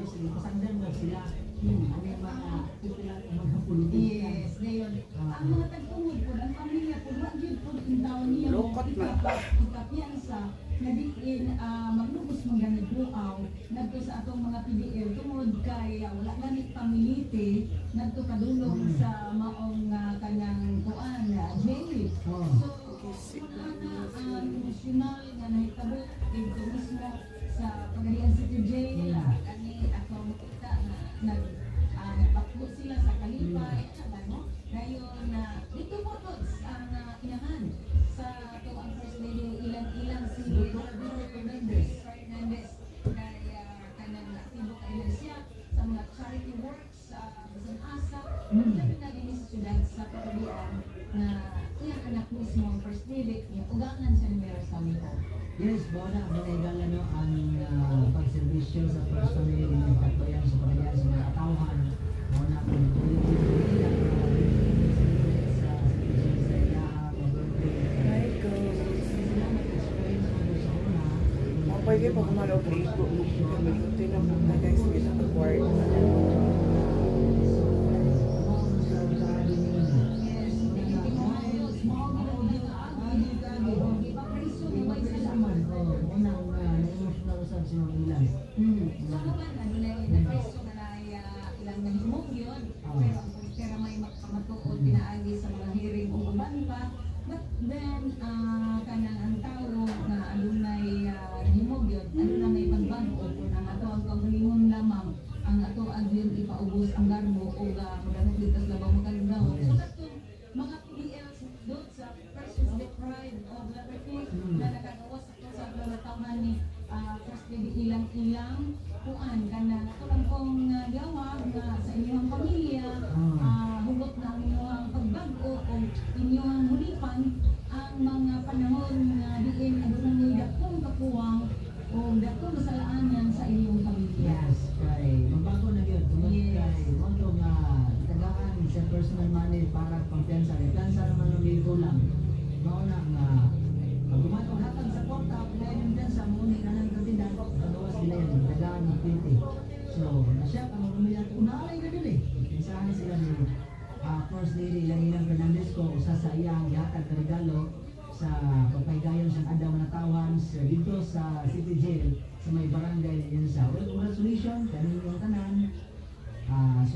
anniversary, pasagdan na sila. Ano yung mga popular mga politika. Yes, ngayon. Ang mga tagtungod po, ang pamilya po, wag yun po yung taon niya mo, Lukot na. ikapiyansa, na diin maglubos mong ganit buaw, nagto sa atong mga PDL, tungod kay wala ganit pamiliti, nagto kadulong sa maong kanyang kuan, jail. Oh. So, wala na emosyonal nga nahitabo, dito mismo sa Pagadian City Jail, kani atong kita na nagpakbo sila sa kalipay, no? Ngayon, dito po to ang inahan sa ito ang First Lady ilang si Fernandez kaya kanang aktibo kayo siya sa mga charity works sa asa, labi na din sa syudad sa Pagadian na iyang anak mismo ang First Lady, ugangan siya ni Mayor Samito. Yes, bawa na manaygal ang pagservisyo sa first family ng Katbayan sa Pagadian sa mga atawhan. Bawa na kung sa ilaha, Hi, go. Pwede pa kumalaw po ito. Mabuti na po na guys. May nag-acquired na. Pero may makamatuod pinaagi sa mga hearing o uban pa. But then, kanang ang tao na adunay himog yun, adunay may pagbago o kung ang ato ang paglingon lamang, ang ato ang yun ipaubos ang garbo o magamit dito sa labang magaligaw. So, kato, mga PDLs doon sa persons deprived of liberty na nakagawas sa lalataman ni First Lady ilang-ilang kuan kanang tulang kong gawag na sa inyong pamilya, hugot na inyong pagbago o inyong hulipan ang mga panahon na diin adunay may dakong kapuwang o dakong kasalaanan sa inyong pamilya. yes, kay magbago na yun. Tungod kay moto nga tagaan sa personal money para pampiyansa. Pampiyansa naman ng ligo lang. Bawa na nga pag gumatong hatag sa porta, kaya yung pampiyansa mo ni kanang katindan, pagawas nila yan, tagaan ng 20. So, nasya ka mag-umilat, unalay ka dun eh. Pinsahan sila ni First Lady Lanina Fernandez ko usa sa iyang gihatag na regalo sa pagpaygayon siyang adlaw na tawan sa dito sa City Jail sa may barangay na yun sa. Well, congratulations, kaninyong tanan. So,